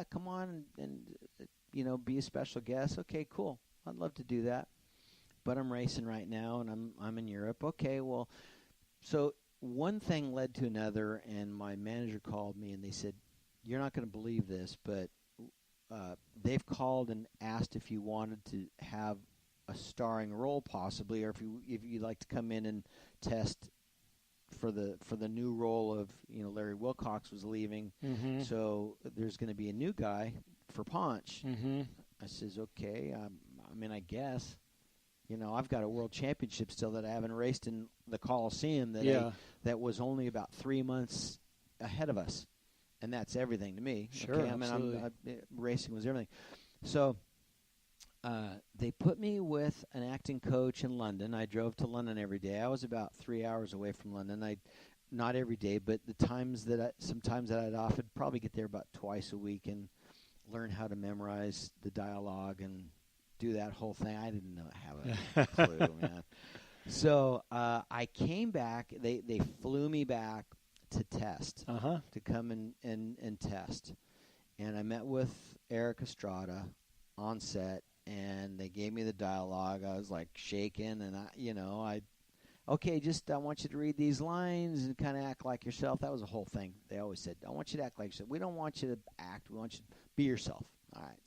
come on and be a special guest. Okay, cool. I'd love to do that. But I'm racing right now, and I'm in Europe. Okay, well, so one thing led to another, and my manager called me, and they said, you're not going to believe this, but they've called and asked if you wanted to have a starring role possibly, or if you'd like to come in and test for the new role of, Larry Wilcox was leaving, so there's going to be a new guy for Paunch. I says, okay, I guess. I've got a world championship still that I haven't raced in the Coliseum that was only about 3 months ahead of us, and that's everything to me. Sure, okay? Racing was everything. So they put me with an acting coach in London. I drove to London every day. I was about 3 hours away from London. Not every day, but sometimes that I'd off, I'd probably get there about twice a week and learn how to memorize the dialogue and do that whole thing. I didn't have a clue, man. So I came back. They flew me back to test, to come and test. And I met with Eric Estrada on set, and they gave me the dialogue. I was like shaking, and I want you to read these lines and kind of act like yourself. That was the whole thing. They always said, I want you to act like yourself. We don't want you to act. We want you to be yourself. All right.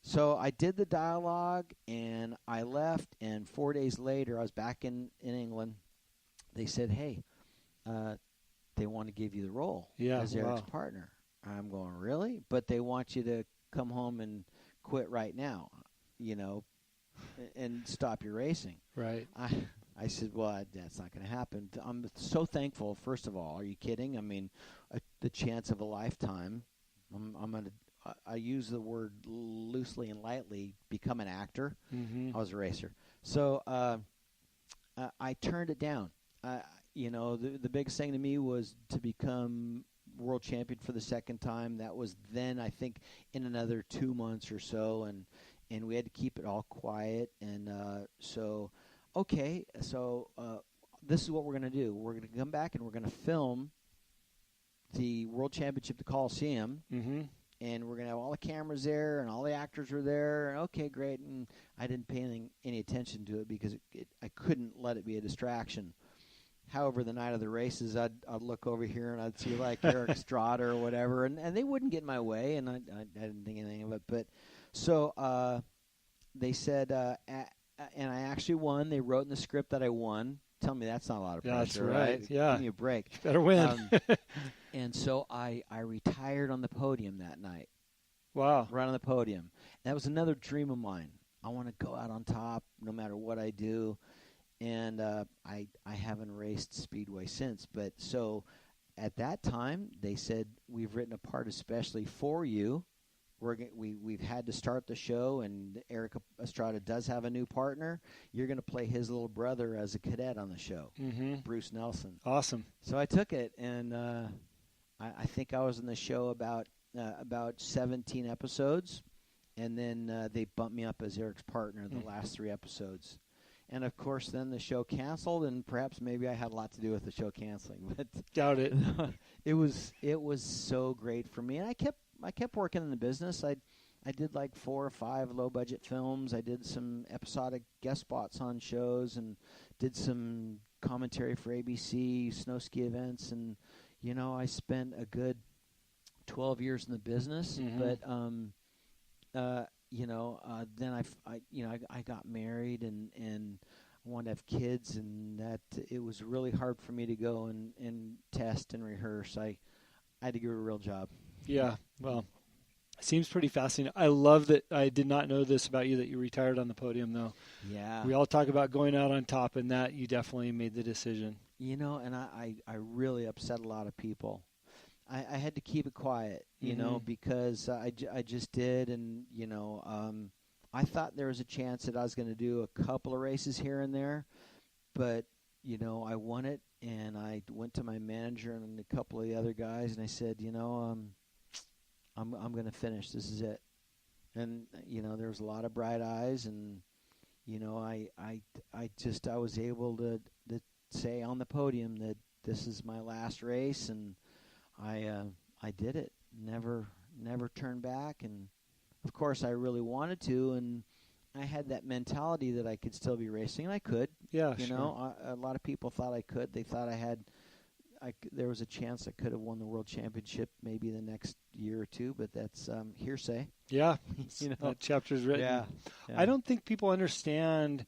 So I did the dialogue, and I left, and 4 days later, I was back in England. They said, hey, they want to give you the role as Eric's partner. I'm going, really? But they want you to come home and quit right now, and stop your racing. Right. I said, well, that's not going to happen. I'm so thankful, first of all. Are you kidding? I mean, the chance of a lifetime. I'm going to, I use the word loosely and lightly, become an actor. I was a racer. So I turned it down. The biggest thing to me was to become world champion for the second time. That was then, I think, in another 2 months or so, and we had to keep it all quiet. And so this is what we're going to do. We're going to come back and we're going to film the World Championship, the Coliseum, and we're going to have all the cameras there and all the actors were there. Okay, great. And I didn't pay any attention to it because I couldn't let it be a distraction. However, the night of the races, I'd look over here and I'd see like Eric Estrada or whatever, and they wouldn't get in my way, and I didn't think anything of it. But so they said, and I actually won. They wrote in the script that I won. Tell me that's not a lot of pressure, that's right? Yeah. Give me a break. You better win. And so I retired on the podium that night. Wow. Right on the podium. That was another dream of mine. I want to go out on top no matter what I do. And I haven't raced Speedway since. But so at that time, they said, we've written a part especially for you. We've had to start the show, and Eric Estrada does have a new partner. You're going to play his little brother as a cadet on the show, Bruce Nelson. Awesome. So I took it, and I think I was in the show about 17 episodes, and then they bumped me up as Eric's partner in the last 3 episodes. And, of course, then the show canceled, and perhaps maybe I had a lot to do with the show canceling. But doubt it. It was so great for me, and I kept working in the business. I did like 4 or 5 low-budget films. I did some episodic guest spots on shows and did some commentary for ABC, snow ski events. And, I spent a good 12 years in the business. But, then I got married and I wanted to have kids, and that it was really hard for me to go and test and rehearse. I had to give it a real job. Yeah, well, it seems pretty fascinating. I love that. I did not know this about you, that you retired on the podium, though. Yeah. We all talk about going out on top, and that you definitely made the decision. And I really upset a lot of people. I had to keep it quiet, because I just did, and, I thought there was a chance that I was going to do a couple of races here and there, but, I won it, and I went to my manager and a couple of the other guys, and I said, I'm going to finish. This is it. And, there was a lot of bright eyes, and, I was able to say on the podium that this is my last race, and I did it. never turned back. And of course, I really wanted to, and I had that mentality that I could still be racing, and I could. Yeah, you sure. know, a lot of people thought I could. They thought there was a chance I could have won the world championship maybe the next year or two, but that's hearsay. Yeah, you know, that chapter's written. Yeah. I don't think people understand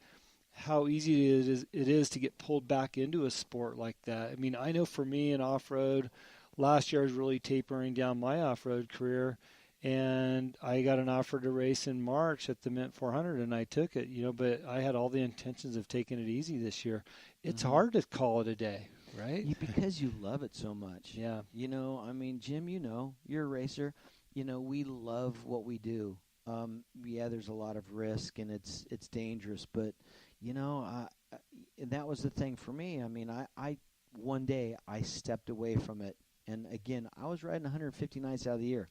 how easy it is to get pulled back into a sport like that. I mean, I know for me in off-road, last year I was really tapering down my off-road career, and I got an offer to race in March at the Mint 400, and I took it, but I had all the intentions of taking it easy this year. It's hard to call it a day, right? Because you love it so much. Yeah. I mean, Jim, you're a racer. We love what we do. Yeah, there's a lot of risk, and it's dangerous, but that was the thing for me. I mean, I one day I stepped away from it, and again, I was riding 150 nights out of the year.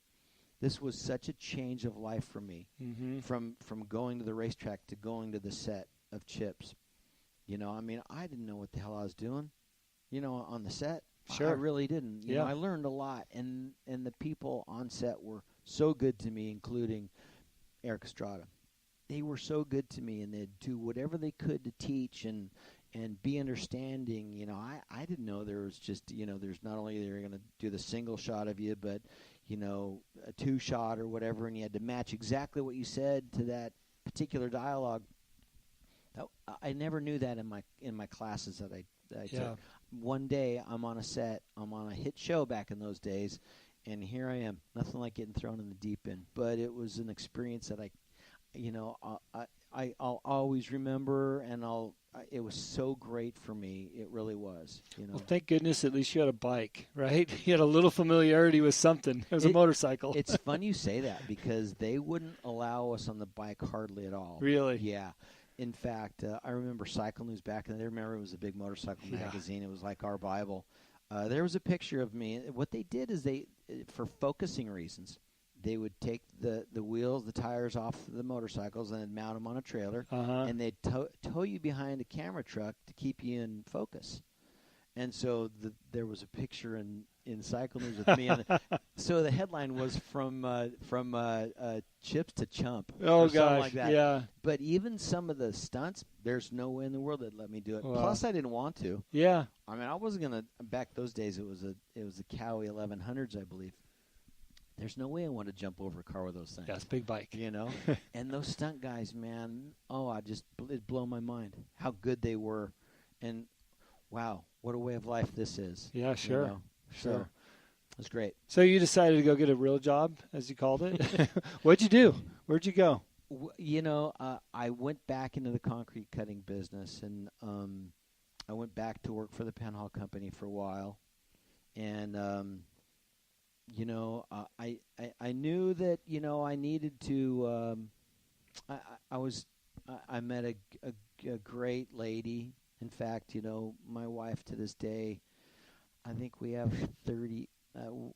This was such a change of life for me, from going to the racetrack to going to the set of chips. I mean, I didn't know what the hell I was doing, on the set. Sure. I really didn't. You know, I learned a lot, and the people on set were so good to me, including Eric Estrada. They were so good to me, and they'd do whatever they could to teach and be understanding. I didn't know there was just, there's not only they're going to do the single shot of you, but, a two shot or whatever, and you had to match exactly what you said to that particular dialogue. I never knew that in my classes that I took. One day I'm on a set, I'm on a hit show back in those days, and here I am. Nothing like getting thrown in the deep end, but it was an experience that I'll always remember, and it was so great for me. It really was. Well, thank goodness at least you had a bike, right? You had a little familiarity with something. It was a motorcycle. It's fun you say that, because they wouldn't allow us on the bike hardly at all. Really? Yeah. In fact, I remember Cycle News back in the day. Remember, it was a big motorcycle magazine. It was like our Bible. There was a picture of me. What they did is for focusing reasons, they would take the wheels, the tires off the motorcycles, and then mount them on a trailer, and they'd tow you behind a camera truck to keep you in focus. And so there was a picture in Cycle News with me. So the headline was from chips to chump. Oh, or gosh, something like that. Yeah. But even some of the stunts, there's no way in the world they'd let me do it. Wow. Plus, I didn't want to. Yeah. I mean, I wasn't gonna. Back those days, it was the Cowie 1100s, I believe. There's no way I want to jump over a car with those things. Yeah, it's a big bike. And those stunt guys, man, it blew my mind how good they were, and wow, what a way of life this is. Yeah, sure. So it was great. So you decided to go get a real job, as you called it. What'd you do? Where'd you go? I went back into the concrete cutting business, and I went back to work for the Penhall company for a while, and I knew that I needed to. I met a great lady. In fact, my wife to this day, I think we have 30.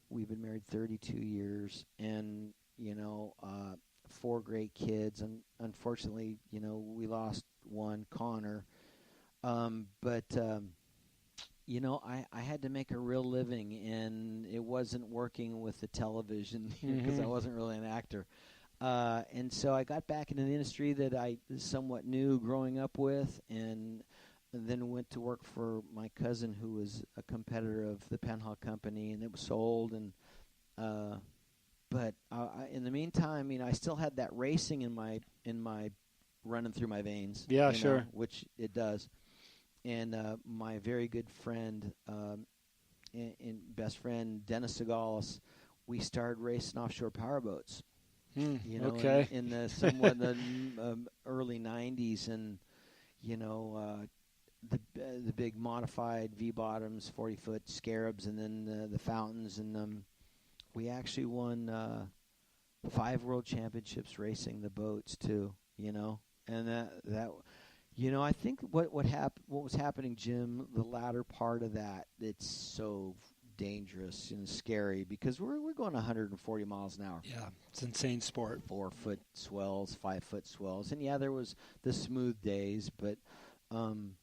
We've been married 32 years, and 4 great kids. And unfortunately, we lost one, Connor. But I had to make a real living, and it wasn't working with the television because I wasn't really an actor. And so I got back into the industry that I somewhat knew growing up with, and then went to work for my cousin, who was a competitor of the Penhall company, and it was sold. And but in the meantime, I still had that racing in my running through my veins. Yeah, sure. Which it does. And my very good friend and best friend, Dennis Segalis, we started racing offshore powerboats. Okay. In the somewhat the early 90s, and the big modified V-bottoms, 40-foot scarabs, and then the fountains, and we actually won 5 world championships racing the boats too. And that. I think what was happening, Jim, the latter part of that, it's so dangerous and scary because we're going 140 miles an hour. Yeah, it's an insane sport. 4-foot swells, 5-foot swells, and there was the smooth days, but I'm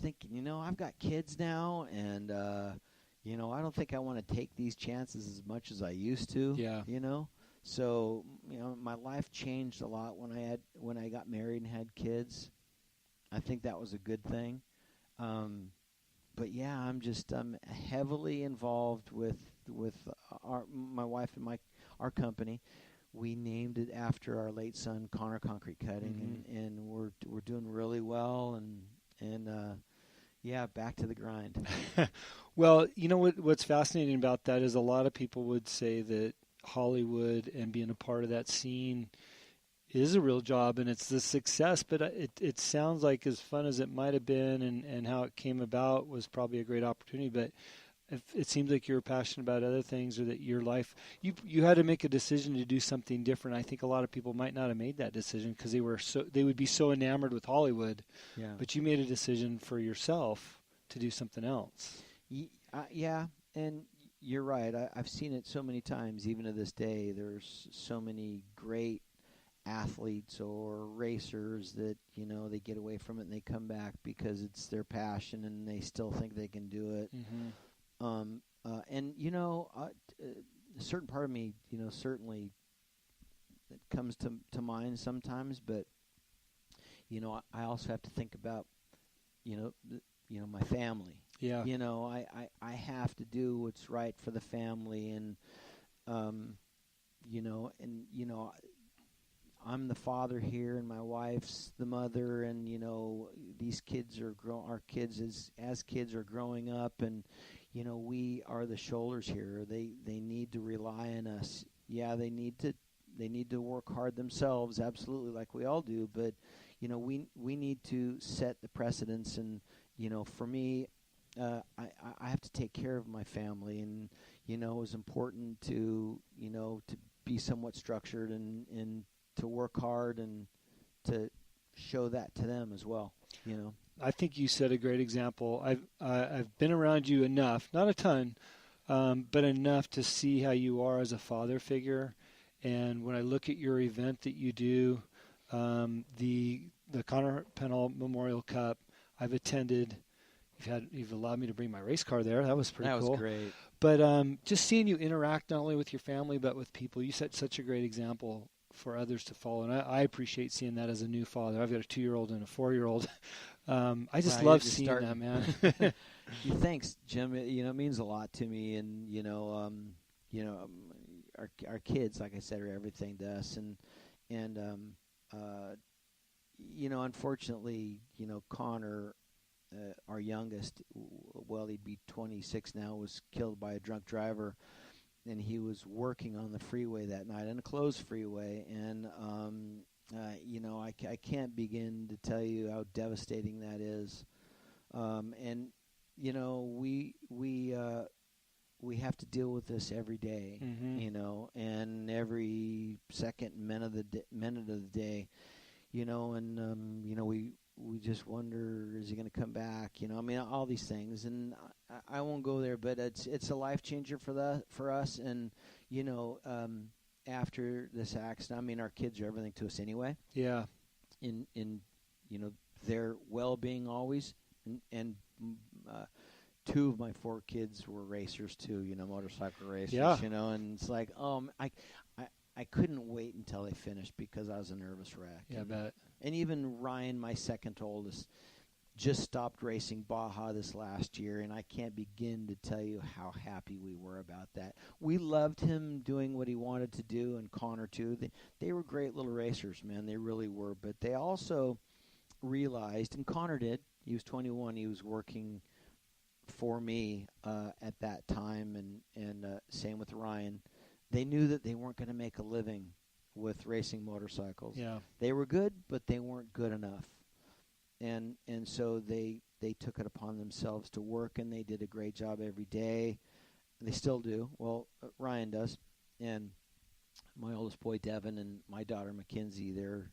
thinking, I've got kids now, and I don't think I want to take these chances as much as I used to. Yeah. So, my life changed a lot when I got married and had kids. I think that was a good thing. But yeah, I'm heavily involved with my wife and our company. We named it after our late son, Connor Concrete Cutting, and we're doing really well, and yeah, back to the grind. Well, what's fascinating about that is a lot of people would say that Hollywood and being a part of that scene is a real job and it's the success, but it sounds like, as fun as it might have been and how it came about, was probably a great opportunity, but it seems like you're passionate about other things, or that your life, you had to make a decision to do something different. I think a lot of people might not have made that decision because they would be so enamored with Hollywood. Yeah. But you made a decision for yourself to do something else. Yeah, and you're right. I've seen it so many times, even to this day. There's so many great athletes or racers that, they get away from it and they come back because it's their passion and they still think they can do it. Mm-hmm. And a certain part of me, certainly it comes to mind sometimes, but I also have to think about my family. Yeah. I have to do what's right for the family, and I'm the father here, and my wife's the mother, and these kids are our kids as kids are growing up, and we are the shoulders here. They need to rely on us. Yeah, they need to work hard themselves, absolutely, like we all do. But we need to set the precedence, and for me, I have to take care of my family, and it was important to be somewhat structured and to work hard and to show that to them as well. I think you set a great example. I've been around you enough, not a ton, but enough to see how you are as a father figure. And when I look at your event that you do, the Connor Penhall Memorial Cup, I've attended. You've allowed me to bring my race car there. That was pretty cool. That was great. But just seeing you interact not only with your family but with people, you set such a great example for others to follow. And I appreciate seeing that as a new father. I've got a 2-year-old and a 4-year-old. I just love seeing that, man. Thanks, Jim. It means a lot to me, and our kids, like I said, are everything to us, and unfortunately, Connor, our youngest, well, he'd be 26 now, was killed by a drunk driver, and he was working on the freeway that night, on a closed freeway, and I can't begin to tell you how devastating that is. And we have to deal with this every day, and every second minute of the day, and we just wonder, is he going to come back? All these things, and I won't go there, but it's a life changer for us, and after this accident, our kids are everything to us anyway. Yeah. In their well-being always, and 2 of my 4 kids were racers too, motorcycle racers. Yeah. And it's like, I couldn't wait until they finished because I was a nervous wreck. Yeah, I bet. And even Ryan, my second oldest, just stopped racing Baja this last year, and I can't begin to tell you how happy we were about that. We loved him doing what he wanted to do, and Connor too. They were great little racers, man. They really were. But they also realized, and Connor did, he was 21, he was working for me at that time, and same with Ryan. They knew that they weren't going to make a living with racing motorcycles. Yeah. They were good, but they weren't good enough. And so they took it upon themselves to work, and they did a great job every day. They still do. Well, Ryan does. And my oldest boy, Devin, and my daughter, Mackenzie, they're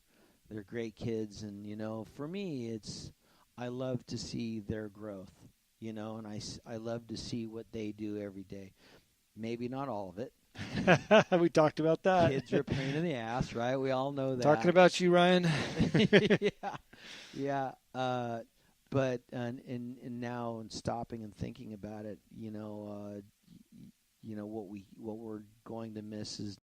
great kids. And, for me, I love to see their growth, and I love to see what they do every day. Maybe not all of it. We talked about that. Kids are a pain in the ass, right? We all know that. Talking about you, Ryan. Yeah. But But and now and stopping and thinking about it, what we're going to miss is